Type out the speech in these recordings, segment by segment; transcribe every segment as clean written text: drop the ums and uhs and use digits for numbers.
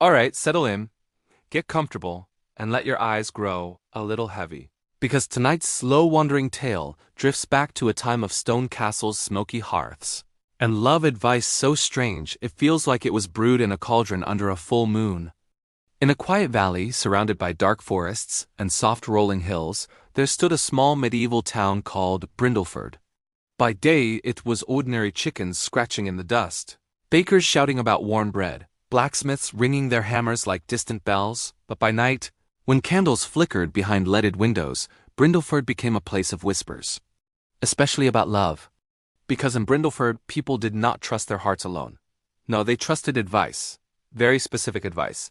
Alright, settle in, get comfortable, and let your eyes grow a little heavy. Because tonight's slow wandering tale drifts back to a time of stone castles' smoky hearths. And love advice so strange it feels like it was brewed in a cauldron under a full moon. In a quiet valley surrounded by dark forests and soft rolling hills, there stood a small medieval town called Brindleford. By day it was ordinary chickens scratching in the dust, bakers shouting about warm bread, blacksmiths ringing their hammers like distant bells, but by night, when candles flickered behind leaded windows, Brindleford became a place of whispers. Especially about love. Because in Brindleford, people did not trust their hearts alone. No, they trusted advice. Very specific advice.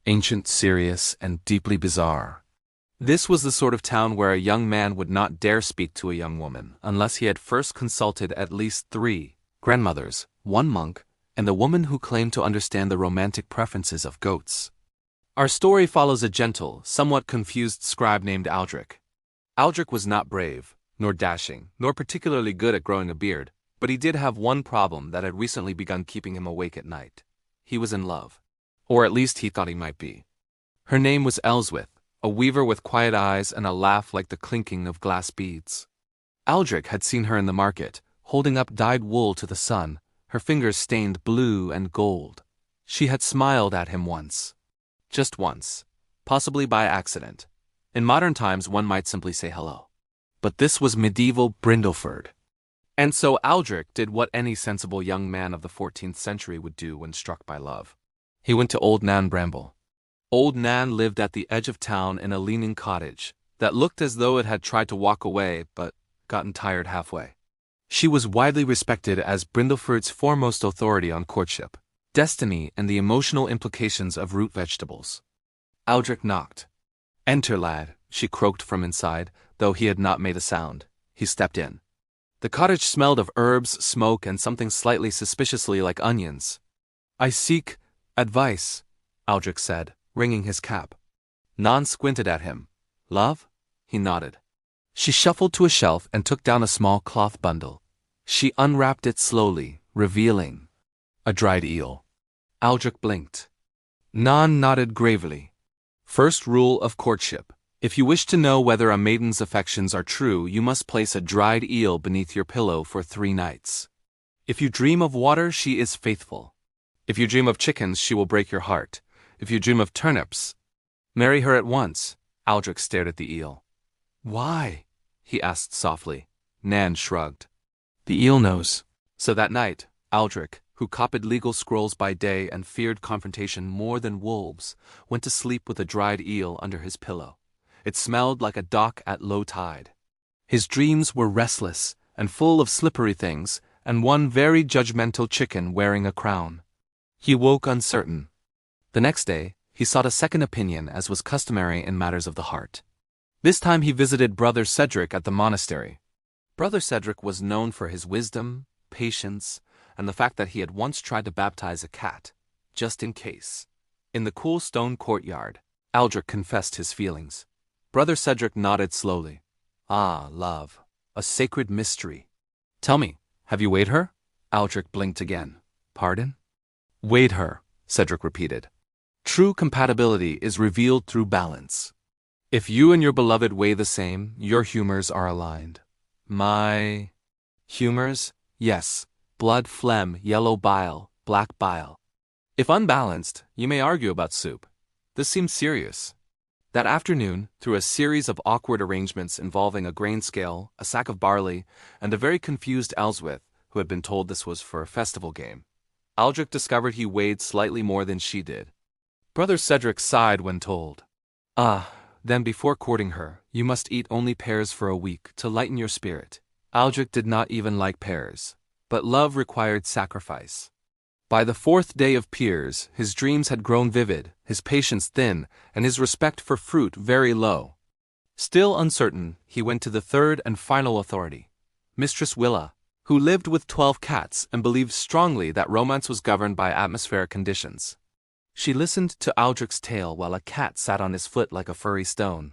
Ancient, serious, and deeply bizarre. This was the sort of town where a young man would not dare speak to a young woman unless he had first consulted at least 3 grandmothers, 1 monk, and a woman who claimed to understand the romantic preferences of goats. Our story follows a gentle, somewhat confused scribe named Aldrich. Aldrich was not brave, nor dashing, nor particularly good at growing a beard, but he did have one problem that had recently begun keeping him awake at night. He was in love. Or at least he thought he might be. Her name was Elswith, a weaver with quiet eyes and a laugh like the clinking of glass beads. Aldrich had seen her in the market, holding up dyed wool to the sun, her fingers stained blue and gold. She had smiled at him once. Just once. Possibly by accident. In modern times one might simply say hello. But this was medieval Brindleford. And so Aldrich did what any sensible young man of the 14th century would do when struck by love. He went to old Nan Bramble. Old Nan lived at the edge of town in a leaning cottage that looked as though it had tried to walk away but gotten tired halfway. She was widely respected as Brindleford's foremost authority on courtship, destiny, and the emotional implications of root vegetables. Aldrich knocked. "Enter, lad," she croaked from inside, though he had not made a sound. He stepped in. The cottage smelled of herbs, smoke, and something slightly suspiciously like onions. "I seek advice," Aldrich said, wringing his cap. Nan squinted at him. "Love?" He nodded. She shuffled to a shelf and took down a small cloth bundle. She unwrapped it slowly, revealing a dried eel. Aldrich blinked. Nan nodded gravely. "First rule of courtship. If you wish to know whether a maiden's affections are true, you must place a dried eel beneath your pillow for 3 nights. If you dream of water, she is faithful. If you dream of chickens, she will break your heart. If you dream of turnips, marry her at once." Aldrich stared at the eel. "Why?" he asked softly. Nan shrugged. "The eel knows." So that night, Aldrich, who copied legal scrolls by day and feared confrontation more than wolves, went to sleep with a dried eel under his pillow. It smelled like a dock at low tide. His dreams were restless and full of slippery things, and one very judgmental chicken wearing a crown. He woke uncertain. The next day, he sought a second opinion as was customary in matters of the heart. This time he visited Brother Cedric at the monastery. Brother Cedric was known for his wisdom, patience, and the fact that he had once tried to baptize a cat, just in case. In the cool stone courtyard, Aldrich confessed his feelings. Brother Cedric nodded slowly. "Ah, love, a sacred mystery. Tell me, have you weighed her?" Aldrich blinked again. "Pardon?" "Weighed her," Cedric repeated. "True compatibility is revealed through balance. If you and your beloved weigh the same, your humors are aligned." "My humors?" "Yes. Blood, phlegm, yellow bile, black bile. If unbalanced, you may argue about soup. This seems serious." That afternoon, through a series of awkward arrangements involving a grain scale, a sack of barley, and a very confused Elswith, who had been told this was for a festival game, Aldrich discovered he weighed slightly more than she did. Brother Cedric sighed when told. "Ah, then before courting her, you must eat only pears for a week to lighten your spirit." Aldrich did not even like pears, but love required sacrifice. By the 4th day of Piers, his dreams had grown vivid, his patience thin, and his respect for fruit very low. Still uncertain, he went to the third and final authority, Mistress Willa, who lived with 12 cats and believed strongly that romance was governed by atmospheric conditions. She listened to Aldrich's tale while a cat sat on his foot like a furry stone.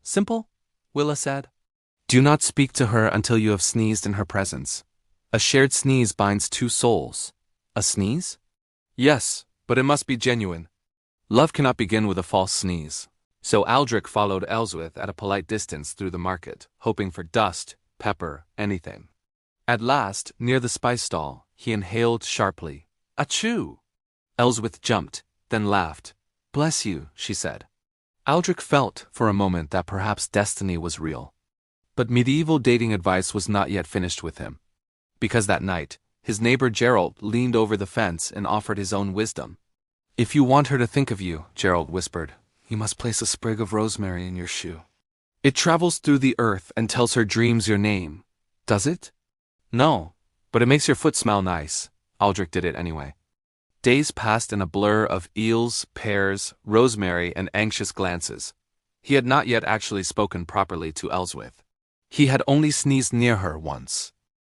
"Simple?" Willa said. "Do not speak to her until you have sneezed in her presence. A shared sneeze binds 2 souls." "A sneeze?" "Yes, but it must be genuine. Love cannot begin with a false sneeze. So Aldrich followed Ellsworth at a polite distance through the market, hoping for dust, pepper, anything. At last, near the spice stall, he inhaled sharply. Achoo! Ellsworth jumped, then laughed. Bless you, she said. Aldrich felt, for a moment, that perhaps destiny was real. But medieval dating advice was not yet finished with him. Because that night, his neighbor Gerald leaned over the fence and offered his own wisdom. If you want her to think of you, Gerald whispered, you must place a sprig of rosemary in your shoe. It travels through the earth and tells her dreams your name. Does it? No, but it makes your foot smell nice. Aldrich did it anyway. Days passed in a blur of eels, pears, rosemary, and anxious glances. He had not yet actually spoken properly to Ellsworth. He had only sneezed near her once.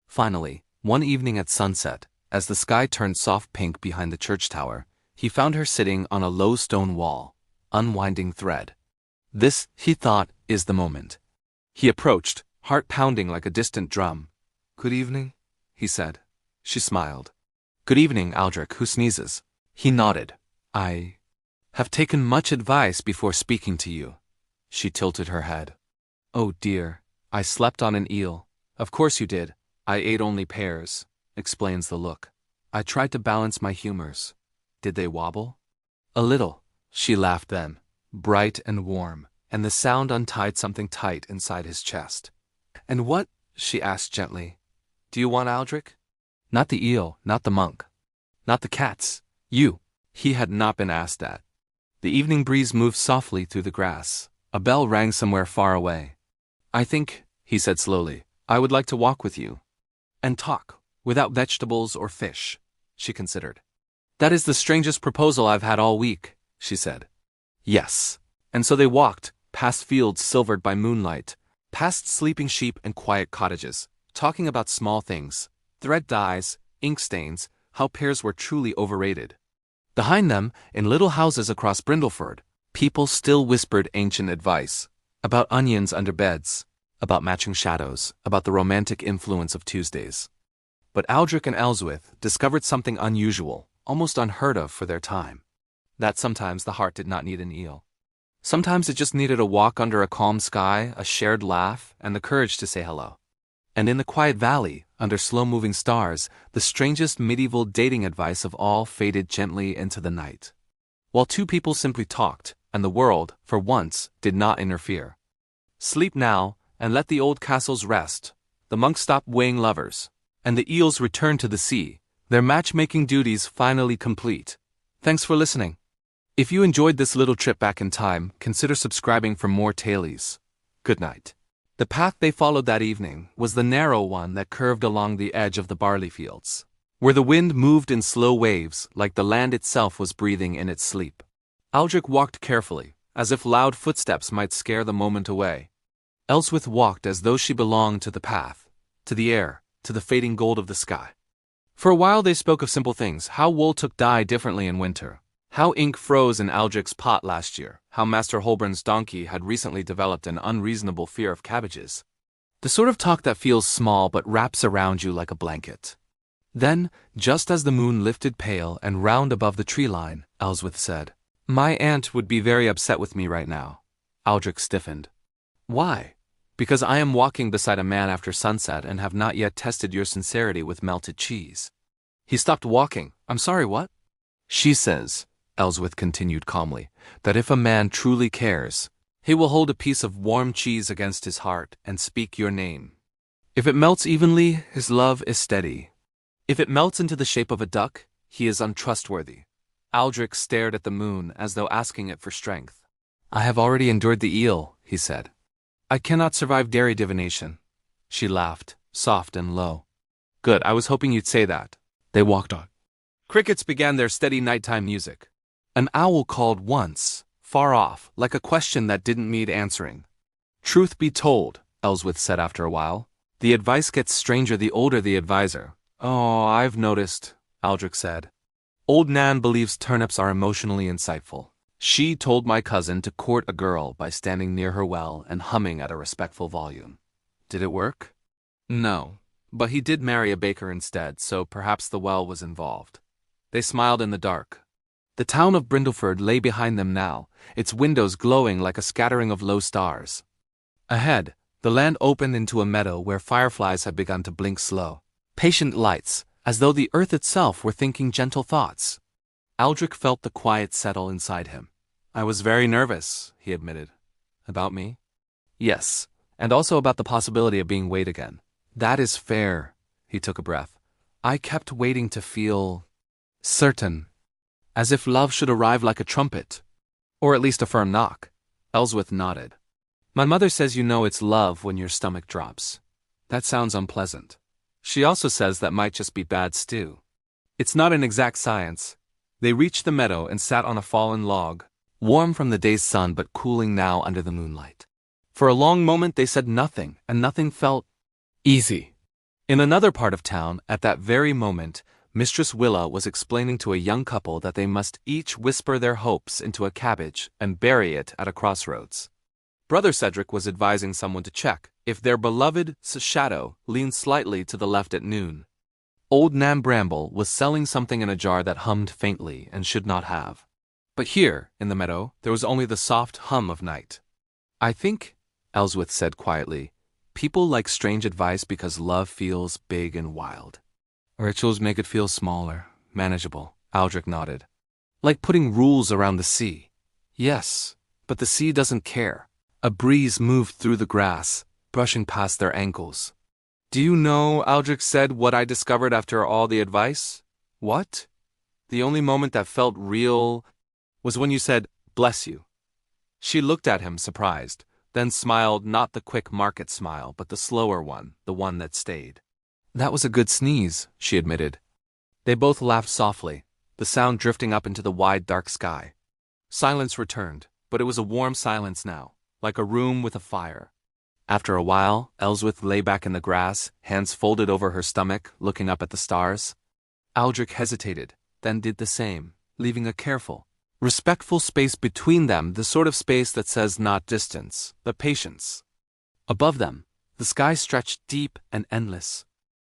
Finally, one evening at sunset, as the sky turned soft pink behind the church tower, he found her sitting on a low stone wall, unwinding thread. This, he thought, is the moment. He approached, heart pounding like a distant drum. Good evening, he said. She smiled. Good evening, Aldrich, who sneezes. He nodded. I have taken much advice before speaking to you. She tilted her head. Oh dear, I slept on an eel. Of course you did. I ate only pears, explains the look. I tried to balance my humors. Did they wobble? A little, she laughed then, bright and warm, and the sound untied something tight inside his chest. And what, she asked gently, do you want, Aldrich? Not the eel, not the monk. Not the cats. You. He had not been asked that. The evening breeze moved softly through the grass. A bell rang somewhere far away. I think, he said slowly, I would like to walk with you. And talk, without vegetables or fish, she considered. That is the strangest proposal I've had all week, she said. Yes. And so they walked, past fields silvered by moonlight, past sleeping sheep and quiet cottages, talking about small things, thread dyes, ink stains, how pears were truly overrated. Behind them, in little houses across Brindleford, people still whispered ancient advice, about onions under beds, about matching shadows, about the romantic influence of Tuesdays. But Aldrich and Ellsworth discovered something unusual, almost unheard of for their time. That sometimes the heart did not need an eel. Sometimes it just needed a walk under a calm sky, a shared laugh, and the courage to say hello. And in the quiet valley, under slow-moving stars, the strangest medieval dating advice of all faded gently into the night. While two people simply talked, and the world, for once, did not interfere. Sleep now, and let the old castles rest. The monks stopped weighing lovers, and the eels returned to the sea, their matchmaking duties finally complete. Thanks for listening. If you enjoyed this little trip back in time, consider subscribing for more tailies. Good night. The path they followed that evening was the narrow one that curved along the edge of the barley fields, where the wind moved in slow waves like the land itself was breathing in its sleep. Aldrich walked carefully, as if loud footsteps might scare the moment away. Ellsworth walked as though she belonged to the path, to the air, to the fading gold of the sky. For a while they spoke of simple things, how wool took dye differently in winter, how ink froze in Aldrich's pot last year, how Master Holborn's donkey had recently developed an unreasonable fear of cabbages. The sort of talk that feels small but wraps around you like a blanket. Then, just as the moon lifted pale and round above the tree line, Ellsworth said, My aunt would be very upset with me right now. Aldrich stiffened. Why? Because I am walking beside a man after sunset and have not yet tested your sincerity with melted cheese. He stopped walking. I'm sorry, what? She says, Ellsworth continued calmly, that if a man truly cares, he will hold a piece of warm cheese against his heart and speak your name. If it melts evenly, his love is steady. If it melts into the shape of a duck, he is untrustworthy. Aldrich stared at the moon as though asking it for strength. I have already endured the eel, he said. I cannot survive dairy divination. She laughed, soft and low. Good, I was hoping you'd say that. They walked on. Crickets began their steady nighttime music. An owl called once, far off, like a question that didn't need answering. Truth be told, Ellsworth said after a while, the advice gets stranger the older the advisor. Oh, I've noticed, Aldrich said. Old Nan believes turnips are emotionally insightful. She told my cousin to court a girl by standing near her well and humming at a respectful volume. Did it work? No, but he did marry a baker instead, so perhaps the well was involved. They smiled in the dark. The town of Brindleford lay behind them now, its windows glowing like a scattering of low stars. Ahead, the land opened into a meadow where fireflies had begun to blink slow, patient lights, as though the earth itself were thinking gentle thoughts. Aldrich felt the quiet settle inside him. "I was very nervous," he admitted. "About me?" "Yes, and also about the possibility of being weighed again." "That is fair," he took a breath. "I kept waiting to feel certain, as if love should arrive like a trumpet, or at least a firm knock." Ellsworth nodded. "My mother says you know it's love when your stomach drops. That sounds unpleasant. She also says that might just be bad stew. It's not an exact science." They reached the meadow and sat on a fallen log, warm from the day's sun but cooling now under the moonlight. For a long moment they said nothing, and nothing felt easy. In another part of town, at that very moment, Mistress Willa was explaining to a young couple that they must each whisper their hopes into a cabbage and bury it at a crossroads. Brother Cedric was advising someone to check if their beloved shadow leaned slightly to the left at noon. Old Nan Bramble was selling something in a jar that hummed faintly and should not have. But here, in the meadow, there was only the soft hum of night. "I think," Ellsworth said quietly, "people like strange advice because love feels big and wild. Rituals make it feel smaller, manageable." Aldrich nodded. "Like putting rules around the sea." "Yes, but the sea doesn't care." A breeze moved through the grass, brushing past their ankles. "Do you know," Aldrich said, "what I discovered after all the advice?" "What?" "The only moment that felt real was when you said, 'Bless you.'" She looked at him, surprised, then smiled, not the quick market smile, but the slower one, the one that stayed. "That was a good sneeze," she admitted. They both laughed softly, the sound drifting up into the wide dark sky. Silence returned, but it was a warm silence now, like a room with a fire. After a while, Ellsworth lay back in the grass, hands folded over her stomach, looking up at the stars. Aldrich hesitated, then did the same, leaving a careful, respectful space between them, the sort of space that says not distance, but patience. Above them, the sky stretched deep and endless.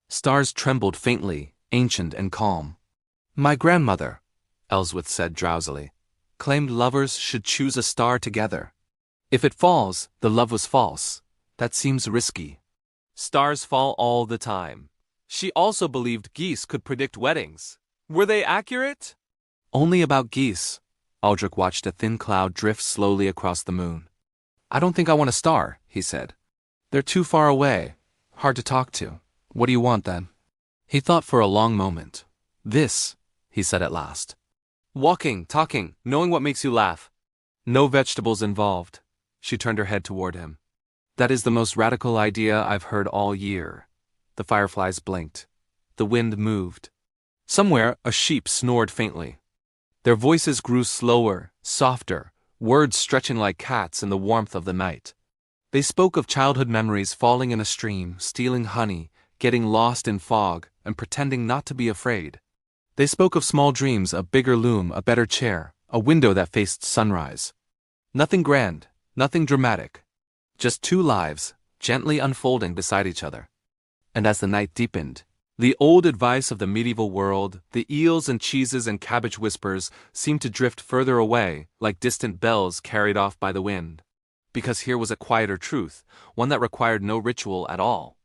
Stars trembled faintly, ancient and calm. "My grandmother," Ellsworth said drowsily, "claimed lovers should choose a star together. If it falls, the love was false. That seems risky. Stars fall all the time." She also believed geese could predict weddings. Were they accurate? "Only about geese." Aldrich watched a thin cloud drift slowly across the moon. "I don't think I want a star," he said. "They're too far away, hard to talk to. What do you want then?" He thought for a long moment. "This," he said at last. "Walking, talking, knowing what makes you laugh. No vegetables involved." She turned her head toward him. "That is the most radical idea I've heard all year." The fireflies blinked. The wind moved. Somewhere, a sheep snored faintly. Their voices grew slower, softer, words stretching like cats in the warmth of the night. They spoke of childhood memories falling in a stream, stealing honey, getting lost in fog, and pretending not to be afraid. They spoke of small dreams, a bigger loom, a better chair, a window that faced sunrise. Nothing grand, nothing dramatic. Just two lives, gently unfolding beside each other. And as the night deepened, the old advice of the medieval world, the eels and cheeses and cabbage whispers, seemed to drift further away, like distant bells carried off by the wind. Because here was a quieter truth, one that required no ritual at all.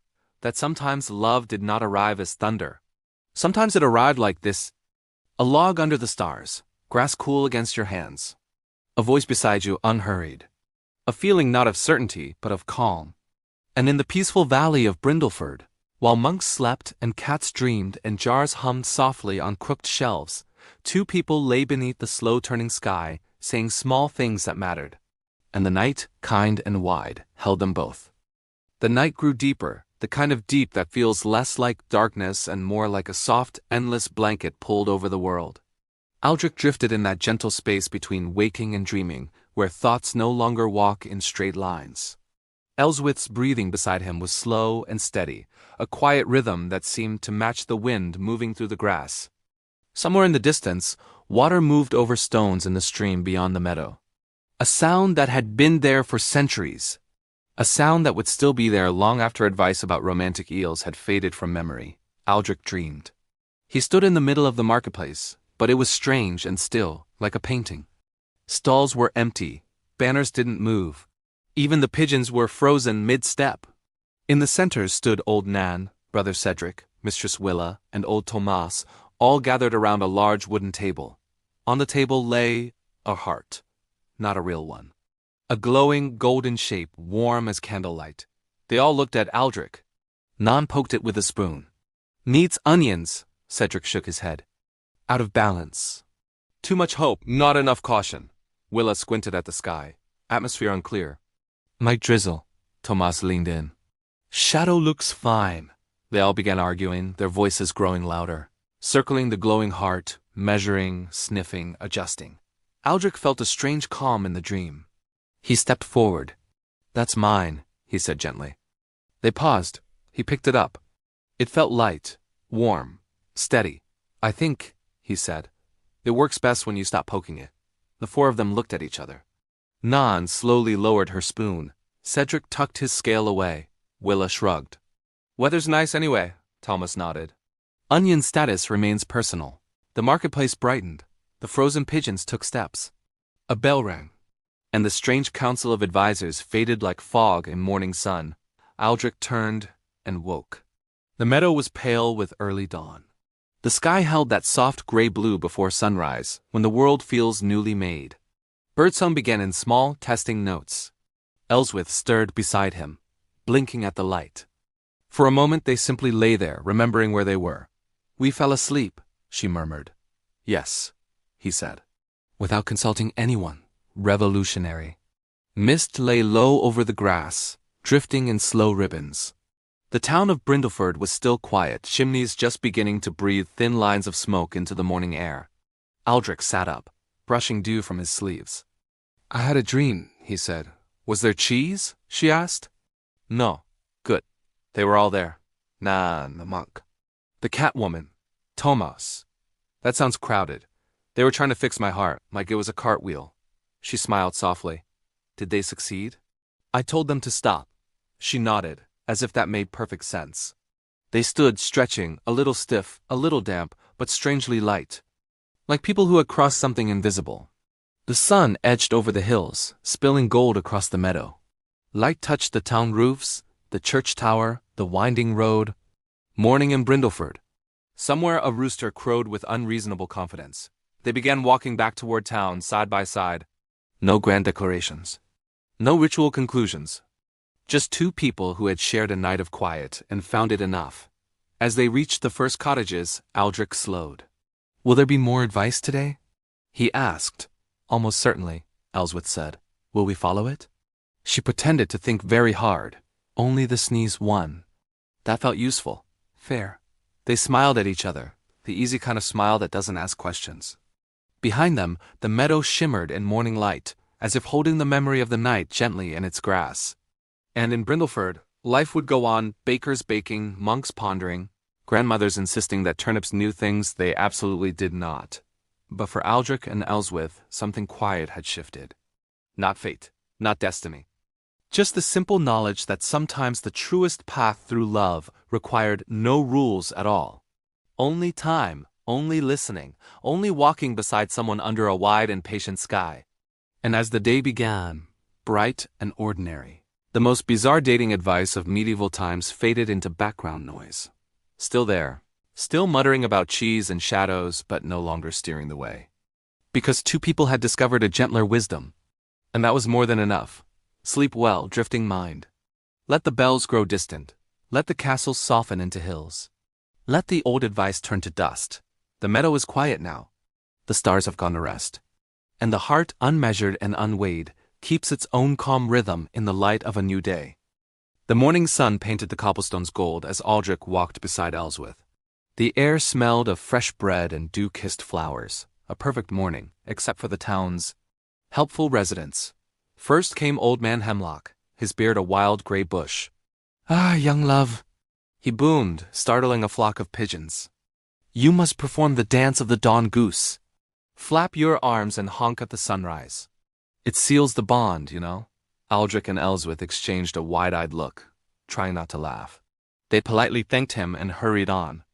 That sometimes love did not arrive as thunder. Sometimes it arrived like this: a log under the stars, grass cool against your hands. A voice beside you, unhurried. A feeling not of certainty, but of calm. And in the peaceful valley of Brindleford, while monks slept and cats dreamed and jars hummed softly on crooked shelves, two people lay beneath the slow-turning sky, saying small things that mattered. And the night, kind and wide, held them both. The night grew deeper, the kind of deep that feels less like darkness and more like a soft, endless blanket pulled over the world. Aldrich drifted in that gentle space between waking and dreaming, where thoughts no longer walk in straight lines. Ellsworth's breathing beside him was slow and steady, a quiet rhythm that seemed to match the wind moving through the grass. Somewhere in the distance, water moved over stones in the stream beyond the meadow. A sound that had been there for centuries. A sound that would still be there long after advice about romantic eels had faded from memory. Aldrich dreamed. He stood in the middle of the marketplace, but it was strange and still, like a painting. Stalls were empty, banners didn't move. Even the pigeons were frozen mid-step. In the center stood old Nan, Brother Cedric, Mistress Willa, and old Tomas, all gathered around a large wooden table. On the table lay a heart, not a real one. A glowing golden shape, warm as candlelight. They all looked at Aldrich. Nan poked it with a spoon. "Needs onions," Cedric shook his head. "Out of balance. Too much hope, not enough caution." Willa squinted at the sky. Atmosphere unclear. "Might drizzle." Tomas leaned in. "Shadow looks fine." They all began arguing, their voices growing louder, circling the glowing heart, measuring, sniffing, adjusting. Aldrich felt a strange calm in the dream. He stepped forward. "That's mine," he said gently. They paused. He picked it up. It felt light, warm, steady. "I think," he said, "it works best when you stop poking it." The four of them looked at each other. Nan slowly lowered her spoon. Cedric tucked his scale away. Willa shrugged. "Weather's nice anyway," Thomas nodded. Onion's status remains personal. The marketplace brightened. The frozen pigeons took steps. A bell rang, and the strange council of advisors faded like fog in morning sun. Aldrich turned and woke. The meadow was pale with early dawn. The sky held that soft gray blue before sunrise, when the world feels newly made. Birdsong began in small, testing notes. Ellsworth stirred beside him, blinking at the light. For a moment they simply lay there, remembering where they were. "We fell asleep," she murmured. "Yes," he said. "Without consulting anyone. Revolutionary." Mist lay low over the grass, drifting in slow ribbons. The town of Brindleford was still quiet, chimneys just beginning to breathe thin lines of smoke into the morning air. Aldrich sat up, brushing dew from his sleeves. "I had a dream," he said. "Was there cheese?" she asked. "No." "Good. They were all there. Nan, the monk. The Catwoman. Tomas. That sounds crowded. They were trying to fix my heart, like it was a cartwheel." She smiled softly. "Did they succeed?" "I told them to stop." She nodded, as if that made perfect sense. They stood stretching, a little stiff, a little damp, but strangely light. Like people who had crossed something invisible. The sun edged over the hills, spilling gold across the meadow. Light touched the town roofs, the church tower, the winding road. Morning in Brindleford. Somewhere a rooster crowed with unreasonable confidence. They began walking back toward town, side by side. No grand declarations. No ritual conclusions. Just two people who had shared a night of quiet and found it enough. As they reached the first cottages, Aldrich slowed. "Will there be more advice today?" he asked. "Almost certainly," Ellsworth said. "Will we follow it?" She pretended to think very hard. Only the sneeze won. That felt useful. Fair. They smiled at each other, the easy kind of smile that doesn't ask questions. Behind them, the meadow shimmered in morning light, as if holding the memory of the night gently in its grass. And in Brindleford, life would go on, bakers baking, monks pondering, grandmothers insisting that turnips knew things they absolutely did not. But for Aldrich and Ellsworth, something quiet had shifted. Not fate, not destiny. Just the simple knowledge that sometimes the truest path through love required no rules at all. Only time, only listening, only walking beside someone under a wide and patient sky. And as the day began, bright and ordinary, the most bizarre dating advice of medieval times faded into background noise. Still there, still muttering about cheese and shadows, but no longer steering the way. Because two people had discovered a gentler wisdom. And that was more than enough. Sleep well, drifting mind. Let the bells grow distant. Let the castles soften into hills. Let the old advice turn to dust. The meadow is quiet now. The stars have gone to rest. And the heart, unmeasured and unweighed, keeps its own calm rhythm in the light of a new day. The morning sun painted the cobblestones gold as Aldrich walked beside Ellsworth. The air smelled of fresh bread and dew-kissed flowers. A perfect morning, except for the town's helpful residents. First came Old Man Hemlock, his beard a wild gray bush. "Ah, young love," he boomed, startling a flock of pigeons. "You must perform the dance of the dawn goose. Flap your arms and honk at the sunrise. It seals the bond, you know." Aldrich and Ellsworth exchanged a wide-eyed look, trying not to laugh. They politely thanked him and hurried on.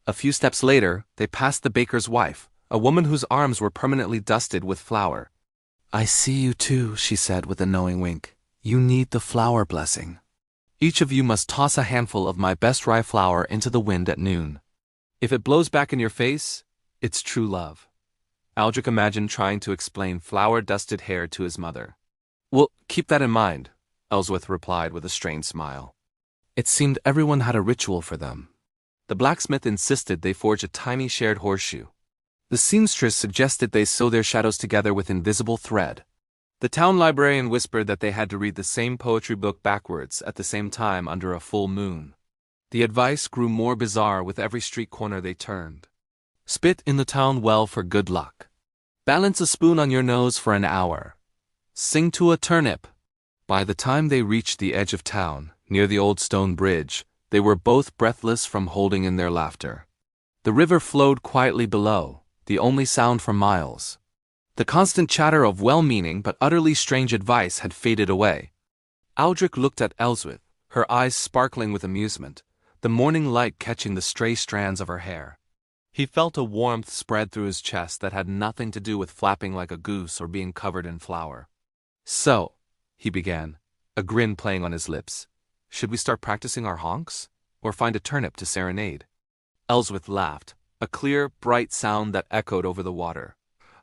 A few steps later, they passed the baker's wife, a woman whose arms were permanently dusted with flour. "I see you too," she said with a knowing wink. "You need the flower blessing. Each of you must toss a handful of my best rye flour into the wind at noon. If it blows back in your face, it's true love." Aldrich imagined trying to explain flour-dusted hair to his mother. "Well, keep that in mind," Ellsworth replied with a strained smile. It seemed everyone had a ritual for them. The blacksmith insisted they forge a tiny shared horseshoe. The seamstress suggested they sew their shadows together with invisible thread. The town librarian whispered that they had to read the same poetry book backwards at the same time under a full moon. The advice grew more bizarre with every street corner they turned. Spit in the town well for good luck. Balance a spoon on your nose for an hour. Sing to a turnip. By the time they reached the edge of town, near the old stone bridge, they were both breathless from holding in their laughter. The river flowed quietly below, the only sound for miles. The constant chatter of well-meaning but utterly strange advice had faded away. Aldrich looked at Ellsworth, her eyes sparkling with amusement, the morning light catching the stray strands of her hair. He felt a warmth spread through his chest that had nothing to do with flapping like a goose or being covered in flour. "So," he began, a grin playing on his lips, "should we start practicing our honks? Or find a turnip to serenade?" Ellsworth laughed, a clear, bright sound that echoed over the water.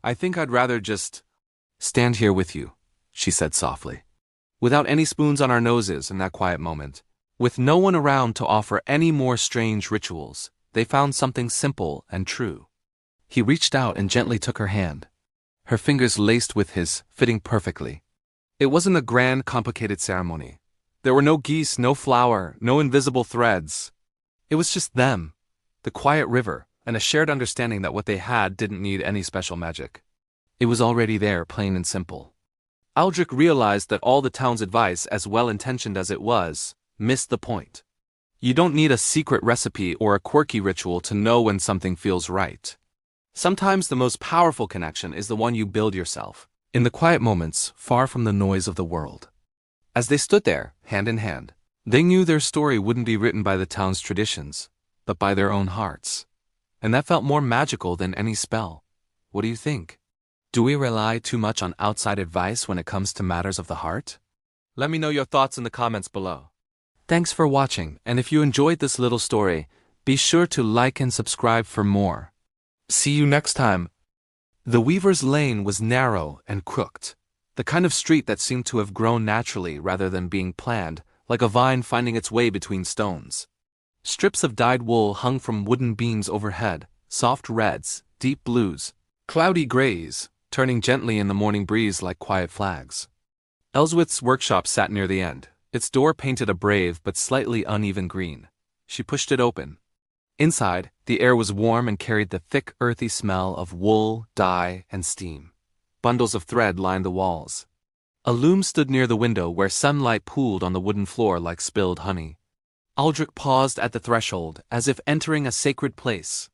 "I think I'd rather just stand here with you," she said softly. Without any spoons on our noses in that quiet moment, with no one around to offer any more strange rituals, they found something simple and true. He reached out and gently took her hand. Her fingers laced with his, fitting perfectly. It wasn't a grand, complicated ceremony. There were no geese, no flour, no invisible threads. It was just them, the quiet river, and a shared understanding that what they had didn't need any special magic. It was already there, plain and simple. Aldrich realized that all the town's advice, as well-intentioned as it was, missed the point. You don't need a secret recipe or a quirky ritual to know when something feels right. Sometimes the most powerful connection is the one you build yourself, in the quiet moments, far from the noise of the world. As they stood there, hand in hand, they knew their story wouldn't be written by the town's traditions, but by their own hearts. And that felt more magical than any spell. What do you think? Do we rely too much on outside advice when it comes to matters of the heart? Let me know your thoughts in the comments below. Thanks for watching, and if you enjoyed this little story, be sure to like and subscribe for more. See you next time. The Weaver's Lane was narrow and crooked, the kind of street that seemed to have grown naturally rather than being planned, like a vine finding its way between stones. Strips of dyed wool hung from wooden beams overhead, soft reds, deep blues, cloudy grays, turning gently in the morning breeze like quiet flags. Ellsworth's workshop sat near the end, its door painted a brave but slightly uneven green. She pushed it open. Inside, the air was warm and carried the thick, earthy smell of wool, dye, and steam. Bundles of thread lined the walls. A loom stood near the window where sunlight pooled on the wooden floor like spilled honey. Aldrich paused at the threshold, as if entering a sacred place.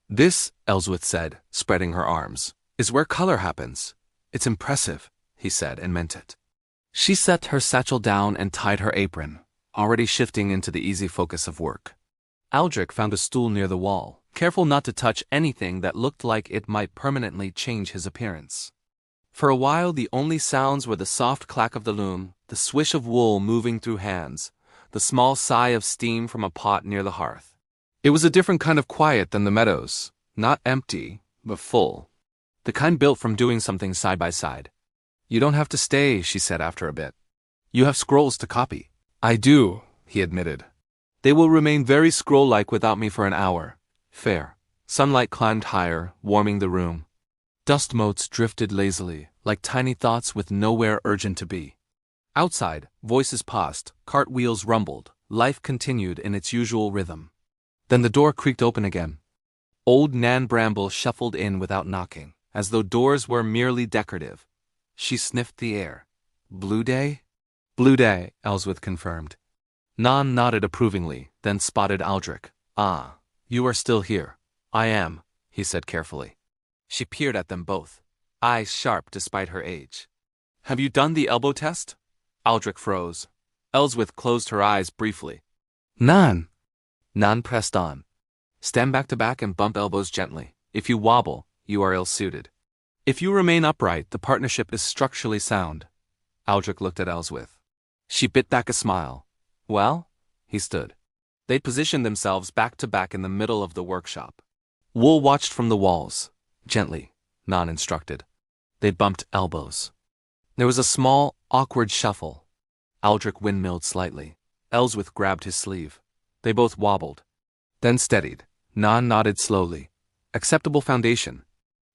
"This," Ellsworth said, spreading her arms, "is where color happens. It's impressive," he said, and meant it. She set her satchel down and tied her apron, already shifting into the easy focus of work. Aldrich found a stool near the wall, careful not to touch anything that looked like it might permanently change his appearance. For a while the only sounds were the soft clack of the loom, the swish of wool moving through hands, the small sigh of steam from a pot near the hearth. It was a different kind of quiet than the meadows, not empty, but full. The kind built from doing something side by side. "You don't have to stay," she said after a bit. "You have scrolls to copy." "I do," he admitted. "They will remain very scroll-like without me for an hour." "Fair." Sunlight climbed higher, warming the room. Dust motes drifted lazily, like tiny thoughts with nowhere urgent to be. Outside, voices passed, cartwheels rumbled, life continued in its usual rhythm. Then the door creaked open again. Old Nan Bramble shuffled in without knocking, as though doors were merely decorative. She sniffed the air. "Blue day?" "Blue day," Ellsworth confirmed. Nan nodded approvingly, then spotted Aldrich. "Ah, you are still here." "I am," he said carefully. She peered at them both, eyes sharp despite her age. "Have you done the elbow test?" Aldrich froze. Ellsworth closed her eyes briefly. Nan pressed on. "Stand back to back and bump elbows gently. If you wobble, you are ill-suited. If you remain upright, the partnership is structurally sound. Aldrich looked at Ellsworth. She bit back a smile. Well? He stood. They positioned themselves back to back in the middle of the workshop. Wool watched from the walls, gently, non-instructed. They bumped elbows. There was a small, awkward shuffle. Aldrich windmilled slightly. Ellsworth grabbed his sleeve. They both wobbled. Then steadied. Nan nodded slowly. Acceptable foundation.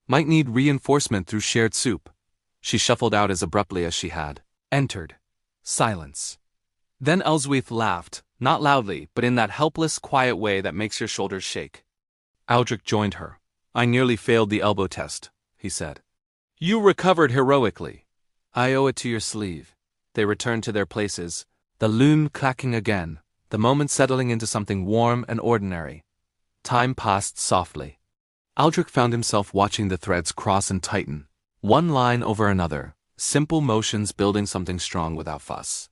Might need reinforcement through shared soup. She shuffled out as abruptly as she had entered. Silence. Then Ellsworth laughed, not loudly, but in that helpless, quiet way that makes your shoulders shake. Aldrich joined her. I nearly failed the elbow test, he said. You recovered heroically. I owe it to your sleeve. They returned to their places, the loom clacking again, the moment settling into something warm and ordinary. Time passed softly. Aldrich found himself watching the threads cross and tighten, one line over another, simple motions building something strong without fuss.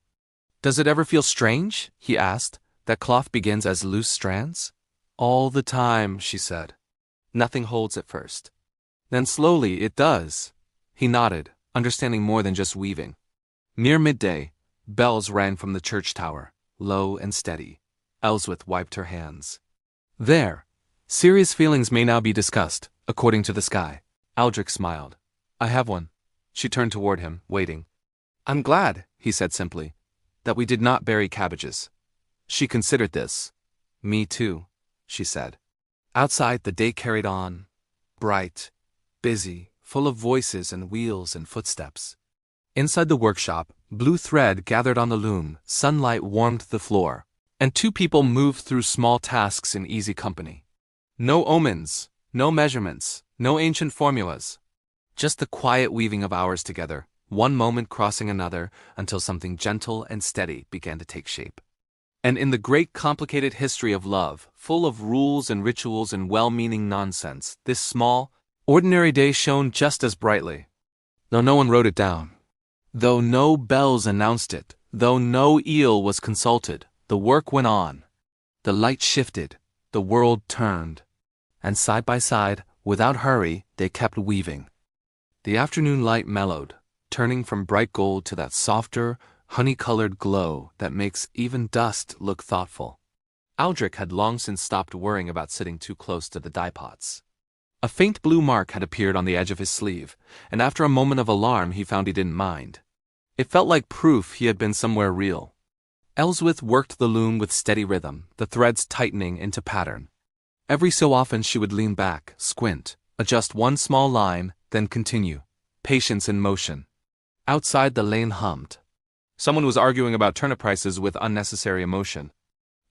Does it ever feel strange, he asked, that cloth begins as loose strands? All the time, she said. Nothing holds at first. Then slowly it does. He nodded, understanding more than just weaving. Near midday, bells rang from the church tower, low and steady. Ellsworth wiped her hands. There. Serious feelings may now be discussed, according to the sky. Aldrich smiled. I have one. She turned toward him, waiting. I'm glad, he said simply, that we did not bury cabbages. She considered this. Me too, she said. Outside the day carried on. Bright, busy, full of voices and wheels and footsteps. Inside the workshop, blue thread gathered on the loom, sunlight warmed the floor, and two people moved through small tasks in easy company. No omens, no measurements, no ancient formulas. Just the quiet weaving of hours together, one moment crossing another until something gentle and steady began to take shape. And in the great complicated history of love, full of rules and rituals and well-meaning nonsense, this small, ordinary day shone just as brightly. Though no one wrote it down. Though no bells announced it, though no eel was consulted, the work went on. The light shifted, the world turned. And side by side, without hurry, they kept weaving. The afternoon light mellowed, turning from bright gold to that softer, honey-colored glow that makes even dust look thoughtful. Aldrich had long since stopped worrying about sitting too close to the dye pots. A faint blue mark had appeared on the edge of his sleeve, and after a moment of alarm he found he didn't mind. It felt like proof he had been somewhere real. Ellsworth worked the loom with steady rhythm, the threads tightening into pattern. Every so often she would lean back, squint, adjust one small line, then continue. Patience in motion. Outside the lane hummed. Someone was arguing about turnip prices with unnecessary emotion.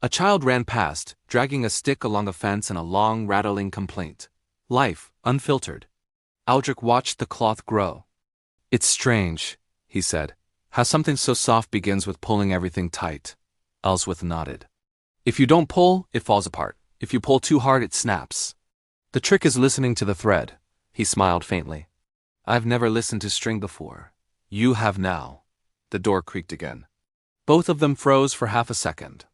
A child ran past, dragging a stick along a fence and a long, rattling complaint. Life, unfiltered. Aldrich watched the cloth grow. It's strange, he said, how something so soft begins with pulling everything tight. Ellsworth nodded. If you don't pull, it falls apart. If you pull too hard, it snaps. The trick is listening to the thread. He smiled faintly. I've never listened to string before. You have now. The door creaked again. Both of them froze for half a second.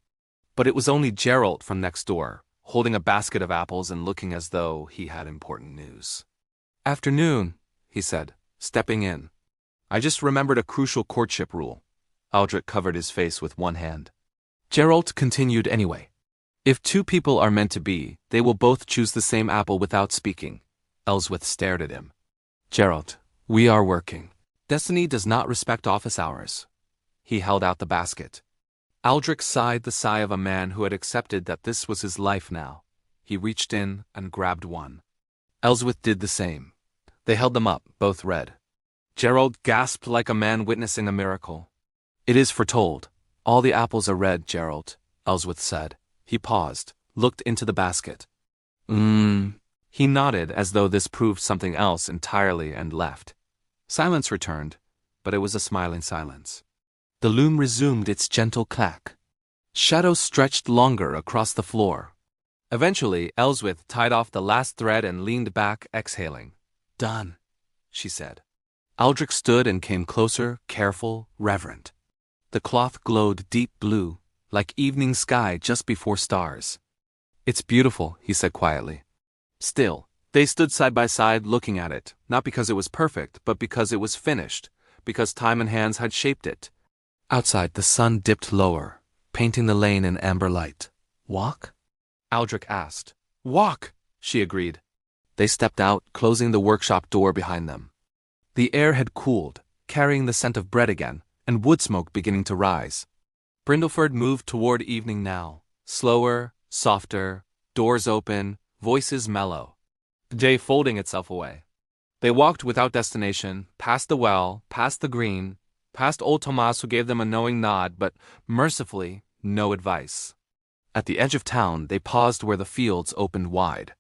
But it was only Gerald from next door, holding a basket of apples and looking as though he had important news. Afternoon, he said, stepping in. I just remembered a crucial courtship rule. Aldrich covered his face with one hand. Gerald continued anyway. If two people are meant to be, they will both choose the same apple without speaking. Ellsworth stared at him. Gerald, we are working. Destiny does not respect office hours. He held out the basket. Aldrich sighed the sigh of a man who had accepted that this was his life now. He reached in and grabbed one. Ellsworth did the same. They held them up, both red. Gerald gasped like a man witnessing a miracle. It is foretold. All the apples are red, Gerald, Ellsworth said. He paused, looked into the basket. He nodded as though this proved something else entirely and left. Silence returned, but it was a smiling silence. The loom resumed its gentle clack. Shadows stretched longer across the floor. Eventually, Ellsworth tied off the last thread and leaned back, exhaling. Done, she said. Aldrich stood and came closer, careful, reverent. The cloth glowed deep blue, like evening sky just before stars. It's beautiful, he said quietly. Still, They stood side by side looking at it, not because it was perfect, but because it was finished, because time and hands had shaped it. Outside, the sun dipped lower, painting the lane in amber light. "Walk?" Aldrich asked. "Walk," she agreed. They stepped out, closing the workshop door behind them. The air had cooled, carrying the scent of bread again, and wood smoke beginning to rise. Brindleford moved toward evening now, slower, softer, doors open, voices mellow. The day folding itself away. They walked without destination, past the well, past the green, past old Tomas who gave them a knowing nod, but, mercifully, no advice. At the edge of town, they paused where the fields opened wide.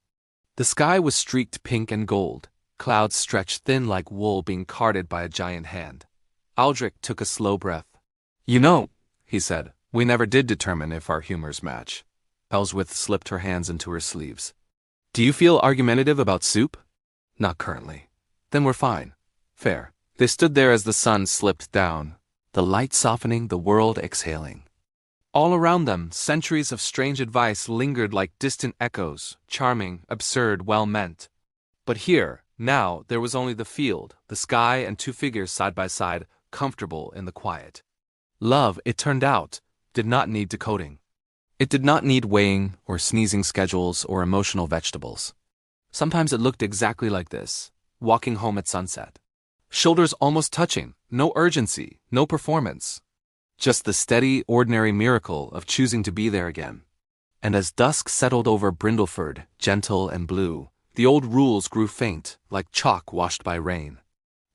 The sky was streaked pink and gold, clouds stretched thin like wool being carded by a giant hand. Aldrich took a slow breath. "You know," he said, "we never did determine if our humors match." Ellsworth slipped her hands into her sleeves. "Do you feel argumentative about soup?" "Not currently." "Then we're fine." "Fair." They stood there as the sun slipped down, the light softening, the world exhaling. All around them, centuries of strange advice lingered like distant echoes, charming, absurd, well-meant. But here, now, there was only the field, the sky, and two figures side by side, comfortable in the quiet. Love, it turned out, did not need decoding. It did not need weighing, or sneezing schedules, or emotional vegetables. Sometimes it looked exactly like this, walking home at sunset. Shoulders almost touching, no urgency, no performance. Just the steady, ordinary miracle of choosing to be there again. And as dusk settled over Brindleford, gentle and blue, the old rules grew faint, like chalk washed by rain.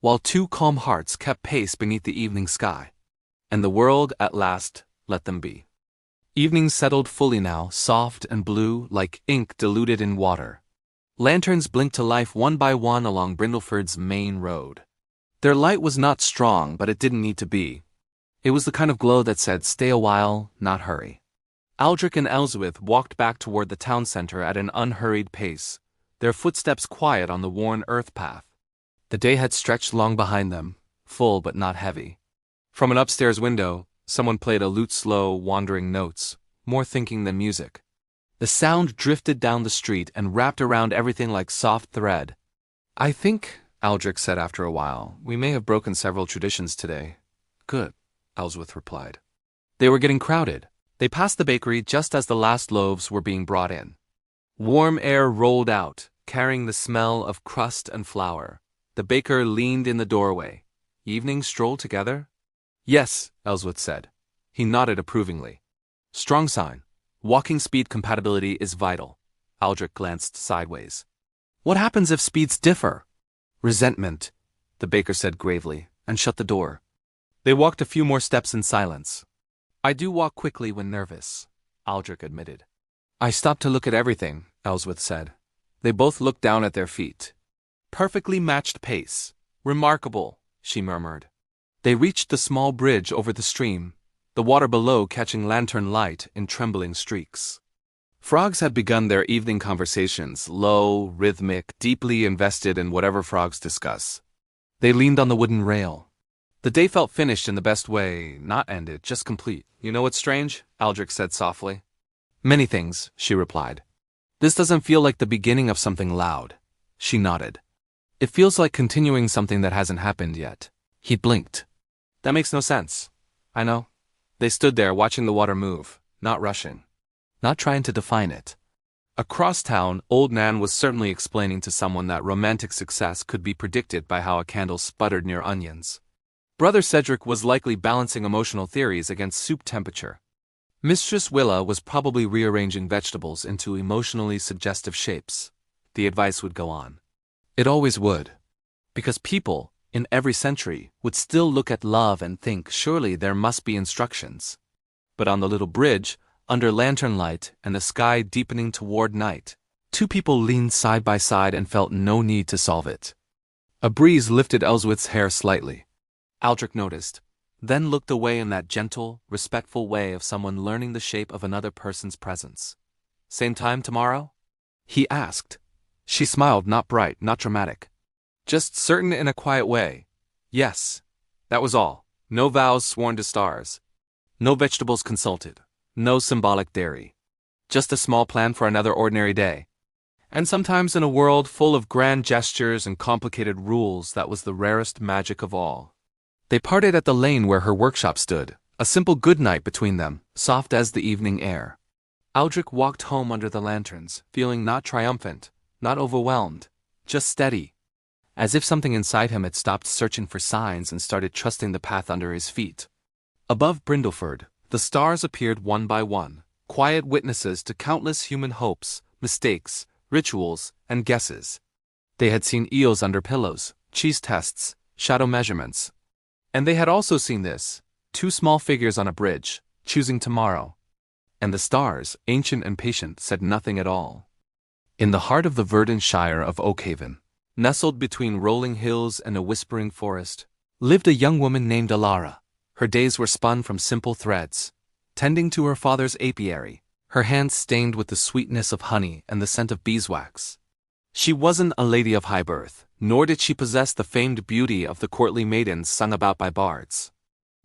While two calm hearts kept pace beneath the evening sky. And the world, at last, let them be. Evening settled fully now, soft and blue, like ink diluted in water. Lanterns blinked to life one by one along Brindleford's main road. Their light was not strong, but it didn't need to be. It was the kind of glow that said, "Stay a while, not hurry." Aldrich and Ellsworth walked back toward the town center at an unhurried pace, their footsteps quiet on the worn earth path. The day had stretched long behind them, full but not heavy. From an upstairs window, someone played a lute's slow, wandering notes, more thinking than music. The sound drifted down the street and wrapped around everything like soft thread. "I think," Aldrich said after a while, "we may have broken several traditions today." "Good," Ellsworth replied. They were getting crowded. They passed the bakery just as the last loaves were being brought in. Warm air rolled out, carrying the smell of crust and flour. The baker leaned in the doorway. "Evening stroll together?" "Yes," Ellsworth said. He nodded approvingly. "Strong sign. Walking speed compatibility is vital." Aldrich glanced sideways. "What happens if speeds differ?" "Resentment," the baker said gravely, and shut the door. They walked a few more steps in silence. "I do walk quickly when nervous," Aldrich admitted. "I stopped to look at everything," Ellsworth said. They both looked down at their feet. "Perfectly matched pace. Remarkable," she murmured. They reached the small bridge over the stream, the water below catching lantern light in trembling streaks. Frogs had begun their evening conversations, low, rhythmic, deeply invested in whatever frogs discuss. They leaned on the wooden rail. The day felt finished in the best way, not ended, just complete. "You know what's strange?" Aldrich said softly. "Many things," she replied. "This doesn't feel like the beginning of something loud." She nodded. "It feels like continuing something that hasn't happened yet." He blinked. "That makes no sense." "I know." They stood there watching the water move, not rushing, not trying to define it. Across town, old Nan was certainly explaining to someone that romantic success could be predicted by how a candle sputtered near onions. Brother Cedric was likely balancing emotional theories against soup temperature. Mistress Willa was probably rearranging vegetables into emotionally suggestive shapes. The advice would go on. It always would. Because people, in every century, would still look at love and think, surely there must be instructions. But on the little bridge, under lantern light and the sky deepening toward night, two people leaned side by side and felt no need to solve it. A breeze lifted Ellsworth's hair slightly. Aldrich noticed, then looked away in that gentle, respectful way of someone learning the shape of another person's presence. "Same time tomorrow?" he asked. She smiled, not bright, not dramatic. Just certain in a quiet way. "Yes." That was all. No vows sworn to stars. No vegetables consulted. No symbolic dairy. Just a small plan for another ordinary day. And sometimes in a world full of grand gestures and complicated rules, that was the rarest magic of all. They parted at the lane where her workshop stood, a simple goodnight between them, soft as the evening air. Aldrich walked home under the lanterns, feeling not triumphant, not overwhelmed, just steady, as if something inside him had stopped searching for signs and started trusting the path under his feet. Above Brindleford, the stars appeared one by one, quiet witnesses to countless human hopes, mistakes, rituals, and guesses. They had seen eels under pillows, cheese tests, shadow measurements. And they had also seen this, two small figures on a bridge, choosing tomorrow. And the stars, ancient and patient, said nothing at all. In the heart of the verdant shire of Oakhaven, nestled between rolling hills and a whispering forest, lived a young woman named Alara. Her days were spun from simple threads, tending to her father's apiary, her hands stained with the sweetness of honey and the scent of beeswax. She wasn't a lady of high birth, nor did she possess the famed beauty of the courtly maidens sung about by bards.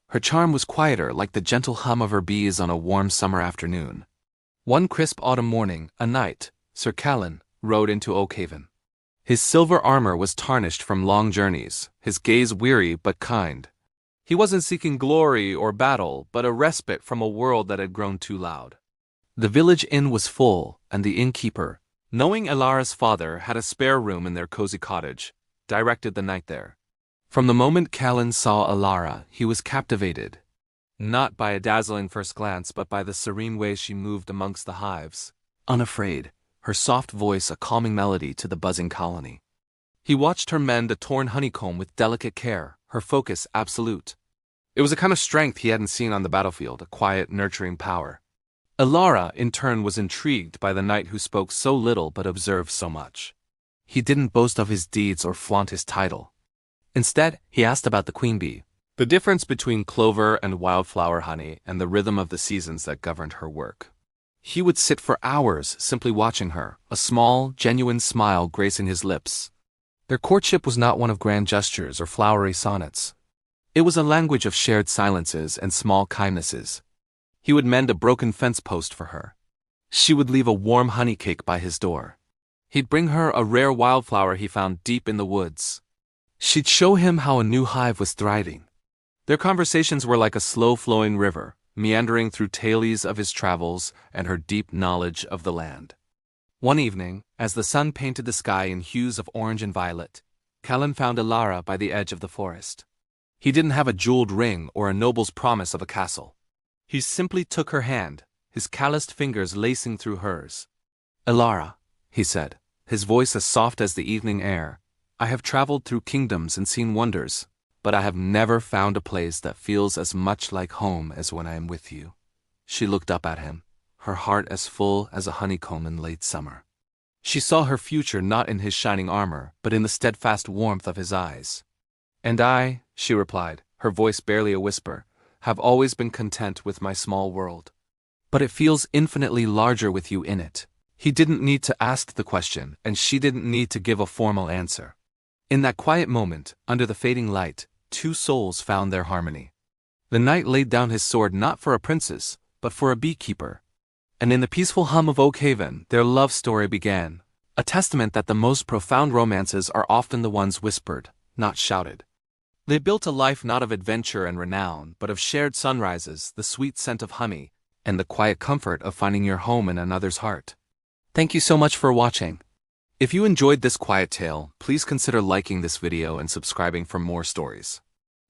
Her charm was quieter, like the gentle hum of her bees on a warm summer afternoon. One crisp autumn morning, a knight, Sir Callan, rode into Oakhaven. His silver armor was tarnished from long journeys, his gaze weary but kind. He wasn't seeking glory or battle, but a respite from a world that had grown too loud. The village inn was full, and the innkeeper, knowing Alara's father had a spare room in their cozy cottage, directed the knight there. From the moment Callan saw Alara, he was captivated, not by a dazzling first glance but by the serene way she moved amongst the hives, unafraid, her soft voice a calming melody to the buzzing colony. He watched her mend a torn honeycomb with delicate care, her focus absolute. It was a kind of strength he hadn't seen on the battlefield, a quiet, nurturing power. Alara, in turn, was intrigued by the knight who spoke so little but observed so much. He didn't boast of his deeds or flaunt his title. Instead, he asked about the queen bee, the difference between clover and wildflower honey, and the rhythm of the seasons that governed her work. He would sit for hours simply watching her, a small, genuine smile gracing his lips. Their courtship was not one of grand gestures or flowery sonnets. It was a language of shared silences and small kindnesses. He would mend a broken fence post for her. She would leave a warm honey cake by his door. He'd bring her a rare wildflower he found deep in the woods. She'd show him how a new hive was thriving. Their conversations were like a slow-flowing river, meandering through tales of his travels and her deep knowledge of the land. One evening, as the sun painted the sky in hues of orange and violet, Callan found Alara by the edge of the forest. He didn't have a jeweled ring or a noble's promise of a castle. He simply took her hand, his calloused fingers lacing through hers. "Alara," he said, his voice as soft as the evening air, "I have traveled through kingdoms and seen wonders, but I have never found a place that feels as much like home as when I am with you." She looked up at him, her heart as full as a honeycomb in late summer. She saw her future not in his shining armor, but in the steadfast warmth of his eyes. "And I," she replied, her voice barely a whisper, "have always been content with my small world. But it feels infinitely larger with you in it." He didn't need to ask the question, and she didn't need to give a formal answer. In that quiet moment, under the fading light, two souls found their harmony. The knight laid down his sword not for a princess, but for a beekeeper. And in the peaceful hum of Oakhaven, their love story began, a testament that the most profound romances are often the ones whispered, not shouted. They built a life not of adventure and renown, but of shared sunrises, the sweet scent of honey, and the quiet comfort of finding your home in another's heart. Thank you so much for watching. If you enjoyed this quiet tale, please consider liking this video and subscribing for more stories.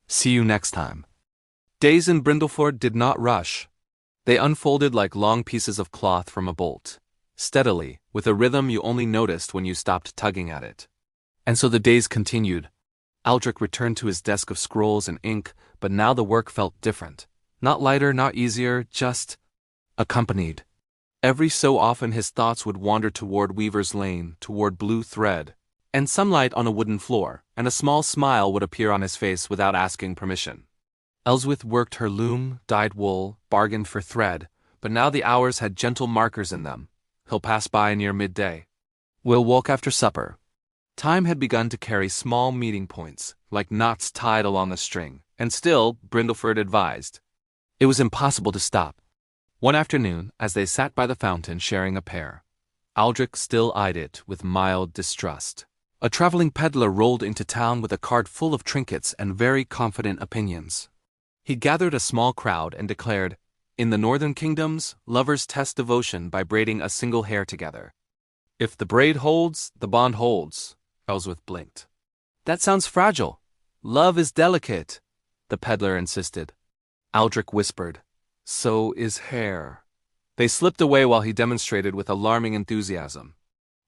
See you next time. Days in Brindleford did not rush. They unfolded like long pieces of cloth from a bolt, steadily, with a rhythm you only noticed when you stopped tugging at it. And so the days continued. Aldrich returned to his desk of scrolls and ink, but now the work felt different. Not lighter, not easier, just accompanied. Every so often his thoughts would wander toward Weaver's Lane, toward blue thread, and sunlight on a wooden floor, and a small smile would appear on his face without asking permission. Elswith worked her loom, dyed wool, bargained for thread, but now the hours had gentle markers in them. He'll pass by near midday. We'll walk after supper. Time had begun to carry small meeting points, like knots tied along a string, and still, Brindleford advised, it was impossible to stop. One afternoon, as they sat by the fountain sharing a pear, Aldrich still eyed it with mild distrust. A traveling peddler rolled into town with a cart full of trinkets and very confident opinions. He gathered a small crowd and declared, "In the northern kingdoms, lovers test devotion by braiding a single hair together. If the braid holds, the bond holds." Ellsworth blinked. "That sounds fragile. Love is delicate," the peddler insisted. Aldrich whispered, "So is hair." They slipped away while he demonstrated with alarming enthusiasm.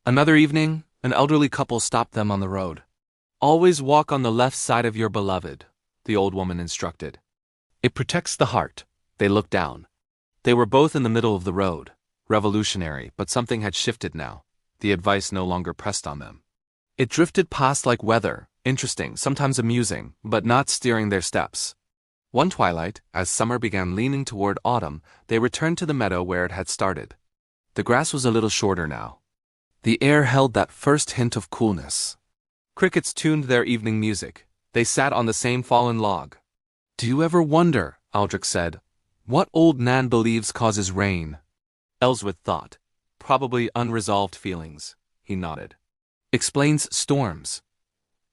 Another evening, an elderly couple stopped them on the road. "Always walk on the left side of your beloved," the old woman instructed. "It protects the heart." They looked down. They were both in the middle of the road. Revolutionary, but something had shifted now. The advice no longer pressed on them. It drifted past like weather, interesting, sometimes amusing, but not steering their steps. One twilight, as summer began leaning toward autumn, they returned to the meadow where it had started. The grass was a little shorter now. The air held that first hint of coolness. Crickets tuned their evening music. They sat on the same fallen log. "Do you ever wonder," Aldrich said, "what old Nan believes causes rain?" Ellsworth thought. "Probably unresolved feelings." He nodded. "Explains storms."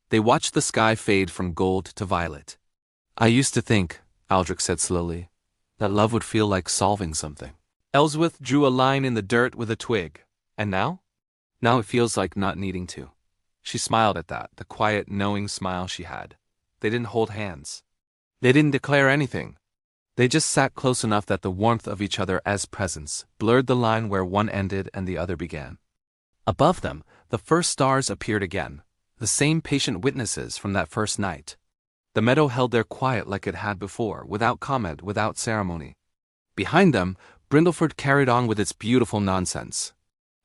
They watched the sky fade from gold to violet. "I used to think," Aldrich said slowly, "that love would feel like solving something." Ellsworth drew a line in the dirt with a twig. "And now?" "Now it feels like not needing to." She smiled at that, the quiet, knowing smile she had. They didn't hold hands. They didn't declare anything. They just sat close enough that the warmth of each other as presence blurred the line where one ended and the other began. Above them, the first stars appeared again, the same patient witnesses from that first night. The meadow held their quiet like it had before, without comment, without ceremony. Behind them, Brindleford carried on with its beautiful nonsense.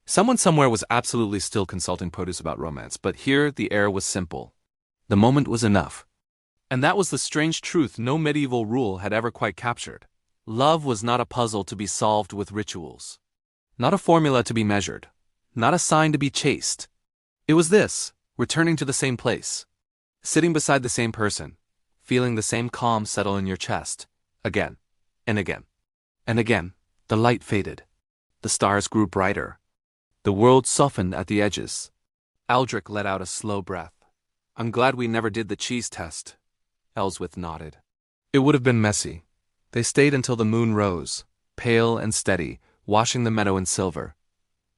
Someone somewhere was absolutely still consulting produce about romance, but here the air was simple. The moment was enough. And that was the strange truth no medieval rule had ever quite captured. Love was not a puzzle to be solved with rituals. Not a formula to be measured. Not a sign to be chased. It was this, returning to the same place. Sitting beside the same person. Feeling the same calm settle in your chest. Again. And again. And again. The light faded. The stars grew brighter. The world softened at the edges. Aldrich let out a slow breath. "I'm glad we never did the cheese test." Ellsworth nodded. "It would have been messy." They stayed until the moon rose, pale and steady, washing the meadow in silver.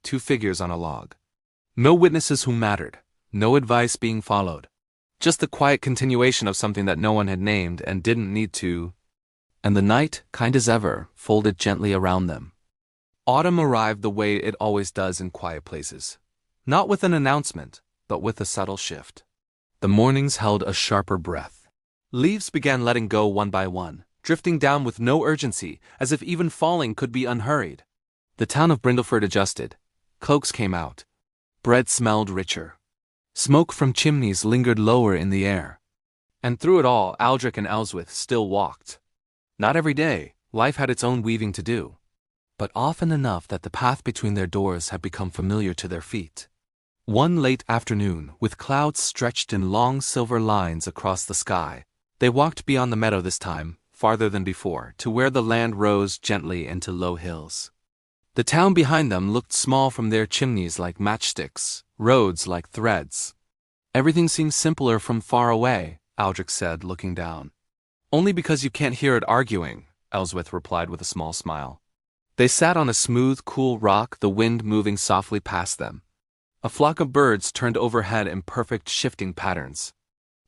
Two figures on a log. No witnesses who mattered. No advice being followed. Just the quiet continuation of something that no one had named and didn't need to. And the night, kind as ever, folded gently around them. Autumn arrived the way it always does in quiet places. Not with an announcement, but with a subtle shift. The mornings held a sharper breath. Leaves began letting go one by one, drifting down with no urgency, as if even falling could be unhurried. The town of Brindleford adjusted. Cloaks came out. Bread smelled richer. Smoke from chimneys lingered lower in the air. And through it all, Aldrich and Ellsworth still walked. Not every day, life had its own weaving to do. But often enough that the path between their doors had become familiar to their feet. One late afternoon, with clouds stretched in long silver lines across the sky, they walked beyond the meadow this time, farther than before, to where the land rose gently into low hills. The town behind them looked small from their chimneys like matchsticks, roads like threads. "Everything seems simpler from far away," Aldrich said, looking down. "Only because you can't hear it arguing," Ellsworth replied with a small smile. They sat on a smooth, cool rock, the wind moving softly past them. A flock of birds turned overhead in perfect shifting patterns.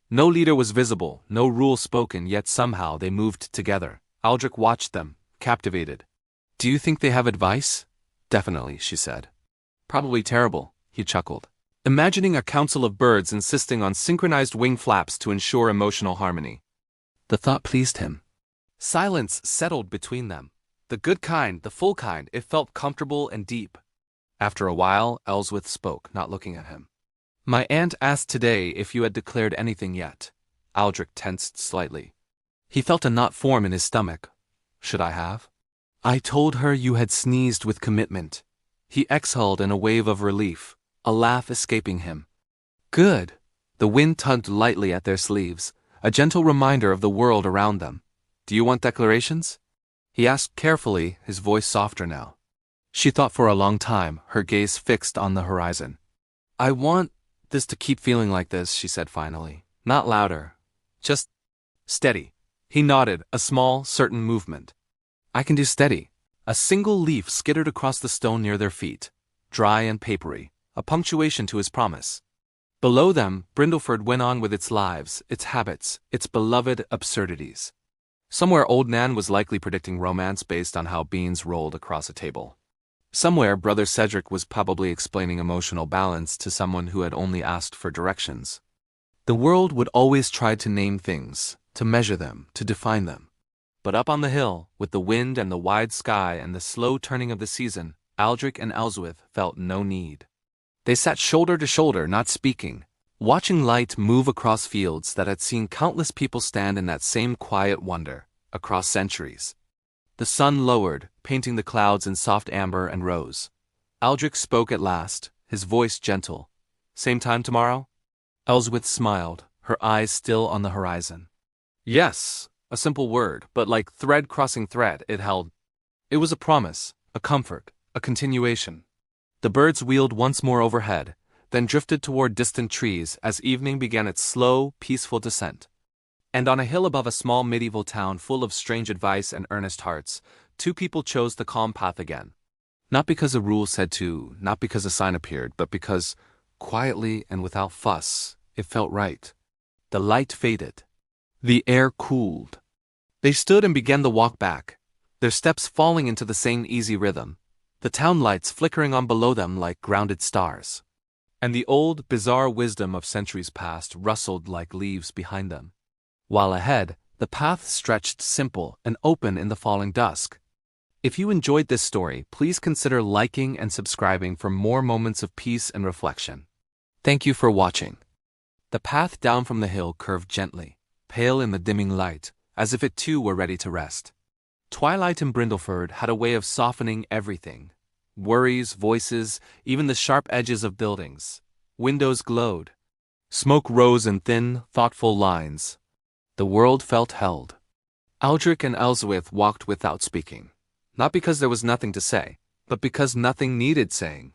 No leader was visible, no rule spoken, yet somehow they moved together. Aldrich watched them, captivated. "Do you think they have advice?" "Definitely," she said. "Probably terrible," he chuckled. Imagining a council of birds insisting on synchronized wing flaps to ensure emotional harmony. The thought pleased him. Silence settled between them. The good kind, the full kind, it felt comfortable and deep. After a while, Ellsworth spoke, not looking at him. "My aunt asked today if you had declared anything yet." Aldrich tensed slightly. He felt a knot form in his stomach. "Should I have?" "I told her you had sneezed with commitment." He exhaled in a wave of relief, a laugh escaping him. "Good." The wind tugged lightly at their sleeves, a gentle reminder of the world around them. "Do you want declarations?" He asked carefully, his voice softer now. She thought for a long time, her gaze fixed on the horizon. I want this to keep feeling like this, she said finally. Not louder. Just steady. He nodded, a small, certain movement. I can do steady. A single leaf skittered across the stone near their feet, dry and papery, a punctuation to his promise. Below them, Brindleford went on with its lives, its habits, its beloved absurdities. Somewhere old Nan was likely predicting romance based on how beans rolled across a table. Somewhere Brother Cedric was probably explaining emotional balance to someone who had only asked for directions. The world would always try to name things, to measure them, to define them. But up on the hill, with the wind and the wide sky and the slow turning of the season, Aldrich and Ellsworth felt no need. They sat shoulder to shoulder, not speaking, watching light move across fields that had seen countless people stand in that same quiet wonder, across centuries. The sun lowered, painting the clouds in soft amber and rose. Aldrich spoke at last, his voice gentle. Same time tomorrow? Ellsworth smiled, her eyes still on the horizon. Yes, a simple word, but like thread crossing thread, it held. It was a promise, a comfort, a continuation. The birds wheeled once more overhead, then drifted toward distant trees as evening began its slow, peaceful descent. And on a hill above a small medieval town full of strange advice and earnest hearts, two people chose the calm path again. Not because a rule said to, not because a sign appeared, but because, quietly and without fuss, it felt right. The light faded. The air cooled. They stood and began the walk back, their steps falling into the same easy rhythm, the town lights flickering on below them like grounded stars. And the old, bizarre wisdom of centuries past rustled like leaves behind them. While ahead, the path stretched simple and open in the falling dusk. If you enjoyed this story, please consider liking and subscribing for more moments of peace and reflection. Thank you for watching. The path down from the hill curved gently, pale in the dimming light, as if it too were ready to rest. Twilight in Brindleford had a way of softening everything. Worries, voices, even the sharp edges of buildings. Windows glowed. Smoke rose in thin, thoughtful lines. The world felt held. Aldrich and Ellsworth walked without speaking. Not because there was nothing to say, but because nothing needed saying.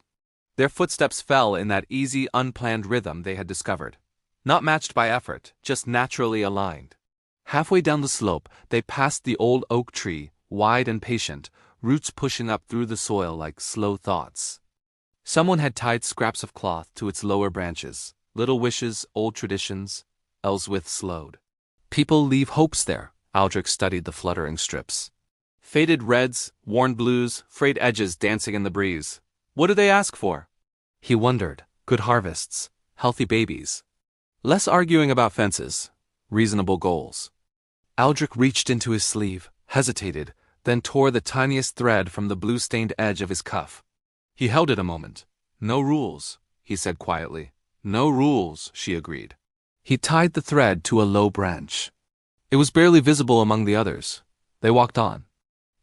Their footsteps fell in that easy, unplanned rhythm they had discovered. Not matched by effort, just naturally aligned. Halfway down the slope, they passed the old oak tree, wide and patient, roots pushing up through the soil like slow thoughts. Someone had tied scraps of cloth to its lower branches, little wishes, old traditions. Ellsworth slowed. People leave hopes there. Aldrich studied the fluttering strips. Faded reds, worn blues, frayed edges dancing in the breeze. What do they ask for? He wondered. Good harvests, healthy babies. Less arguing about fences, reasonable goals. Aldrich reached into his sleeve, hesitated, then tore the tiniest thread from the blue-stained edge of his cuff. He held it a moment. No rules, he said quietly. No rules, she agreed. He tied the thread to a low branch. It was barely visible among the others. They walked on.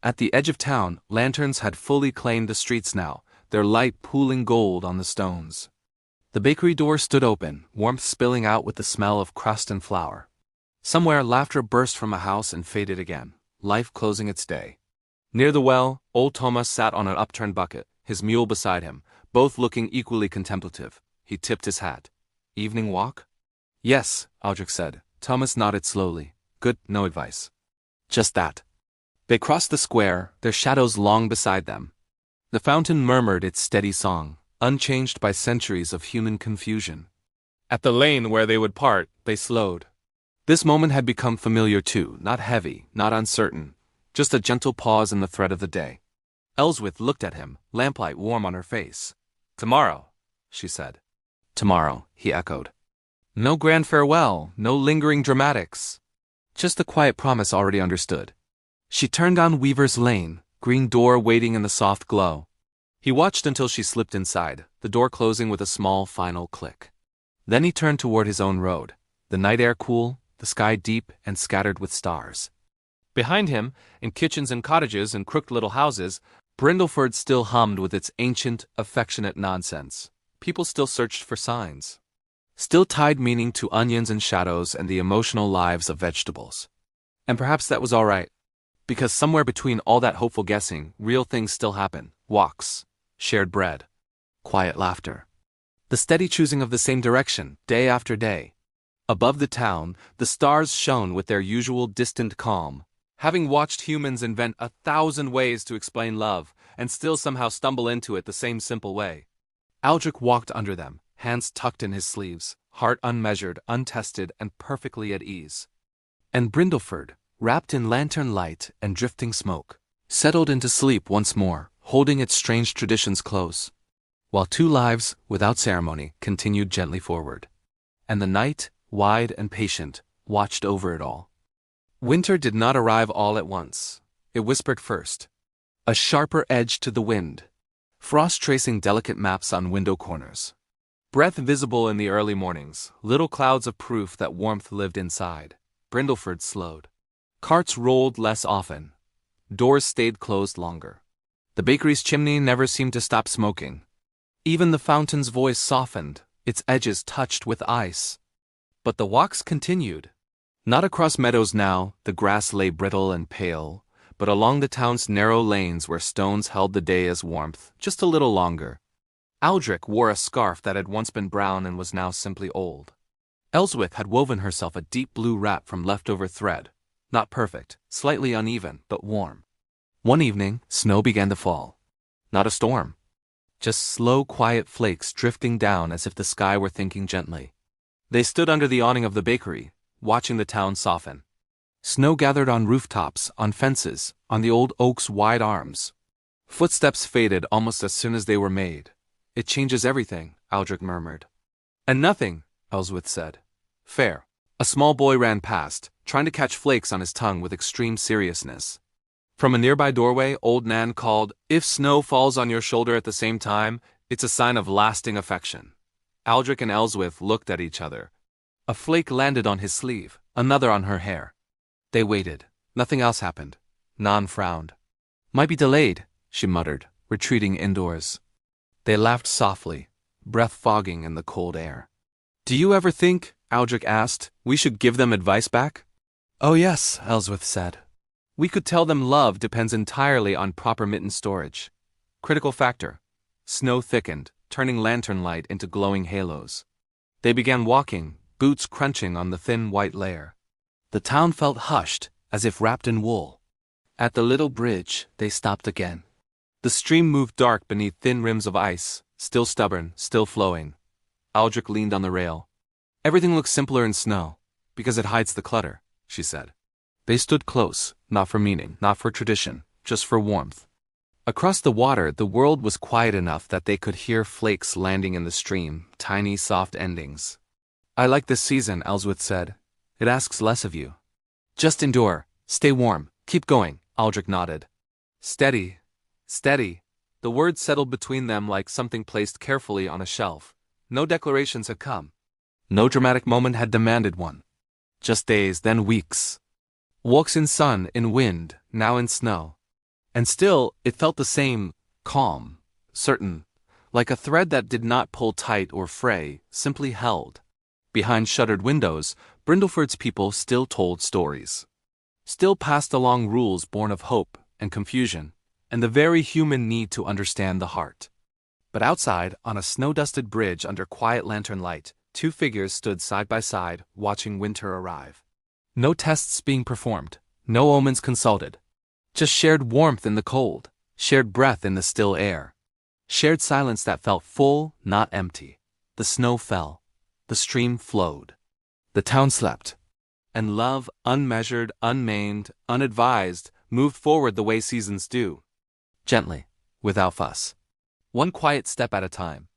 At the edge of town, lanterns had fully claimed the streets now, their light pooling gold on the stones. The bakery door stood open, warmth spilling out with the smell of crust and flour. Somewhere laughter burst from a house and faded again, life closing its day. Near the well, old Thomas sat on an upturned bucket, his mule beside him, both looking equally contemplative. He tipped his hat. Evening walk? Yes, Aldrich said. Thomas nodded slowly. Good, no advice. Just that. They crossed the square, their shadows long beside them. The fountain murmured its steady song, unchanged by centuries of human confusion. At the lane where they would part, they slowed. This moment had become familiar too, not heavy, not uncertain, just a gentle pause in the thread of the day. Ellsworth looked at him, lamplight warm on her face. Tomorrow, she said. Tomorrow, he echoed. No grand farewell, no lingering dramatics. Just the quiet promise already understood. She turned down Weaver's Lane, green door waiting in the soft glow. He watched until she slipped inside, the door closing with a small final click. Then he turned toward his own road, the night air cool, the sky deep and scattered with stars. Behind him, in kitchens and cottages and crooked little houses, Brindleford still hummed with its ancient, affectionate nonsense. People still searched for signs. Still tied meaning to onions and shadows and the emotional lives of vegetables. And perhaps that was all right. Because somewhere between all that hopeful guessing, real things still happen, walks, shared bread, quiet laughter. The steady choosing of the same direction, day after day. Above the town, the stars shone with their usual distant calm. Having watched humans invent 1,000 ways to explain love, and still somehow stumble into it the same simple way. Aldrich walked under them, hands tucked in his sleeves, heart unmeasured, untested, and perfectly at ease. And Brindleford, wrapped in lantern light and drifting smoke, settled into sleep once more, holding its strange traditions close, while two lives, without ceremony, continued gently forward. And the night, wide and patient, watched over it all. Winter did not arrive all at once. It whispered first, a sharper edge to the wind, frost tracing delicate maps on window corners. Breath visible in the early mornings, little clouds of proof that warmth lived inside. Brindleford slowed. Carts rolled less often. Doors stayed closed longer. The bakery's chimney never seemed to stop smoking. Even the fountain's voice softened, its edges touched with ice. But the walks continued. Not across meadows now, the grass lay brittle and pale, but along the town's narrow lanes where stones held the day as warmth, just a little longer. Aldrich wore a scarf that had once been brown and was now simply old. Ellsworth had woven herself a deep blue wrap from leftover thread, not perfect, slightly uneven, but warm. One evening, snow began to fall. Not a storm. Just slow, quiet flakes drifting down as if the sky were thinking gently. They stood under the awning of the bakery, watching the town soften. Snow gathered on rooftops, on fences, on the old oak's wide arms. Footsteps faded almost as soon as they were made. It changes everything, Aldrich murmured. And nothing, Ellsworth said. Fair. A small boy ran past, trying to catch flakes on his tongue with extreme seriousness. From a nearby doorway, old Nan called, "If snow falls on your shoulder at the same time, it's a sign of lasting affection." Aldrich and Ellsworth looked at each other. A flake landed on his sleeve, another on her hair. They waited. Nothing else happened. Nan frowned. "Might be delayed," she muttered, retreating indoors. They laughed softly, breath fogging in the cold air. "Do you ever think," Aldrich asked, "we should give them advice back?" "Oh yes," Ellsworth said. "We could tell them love depends entirely on proper mitten storage. Critical factor." Snow thickened, turning lantern light into glowing halos. They began walking, boots crunching on the thin white layer. The town felt hushed, as if wrapped in wool. At the little bridge, they stopped again. The stream moved dark beneath thin rims of ice, still stubborn, still flowing. Aldrich leaned on the rail. "Everything looks simpler in snow, because it hides the clutter," she said. They stood close, not for meaning, not for tradition, just for warmth. Across the water, the world was quiet enough that they could hear flakes landing in the stream, tiny, soft endings. "I like this season," Ellsworth said. "It asks less of you." "Just endure, stay warm, keep going," Aldrich nodded. "Steady, steady." The words settled between them like something placed carefully on a shelf. No declarations had come. No dramatic moment had demanded one. Just days, then weeks. Walks in sun, in wind, now in snow. And still, it felt the same, calm, certain, like a thread that did not pull tight or fray, simply held. Behind shuttered windows, Brindleford's people still told stories. Still passed along rules born of hope and confusion, and the very human need to understand the heart. But outside, on a snow-dusted bridge under quiet lantern light, two figures stood side by side, watching winter arrive. No tests being performed, no omens consulted. Just shared warmth in the cold, shared breath in the still air. Shared silence that felt full, not empty. The snow fell. The stream flowed. The town slept. And love, unmeasured, unmaimed, unadvised, moved forward the way seasons do. Gently, without fuss. One quiet step at a time.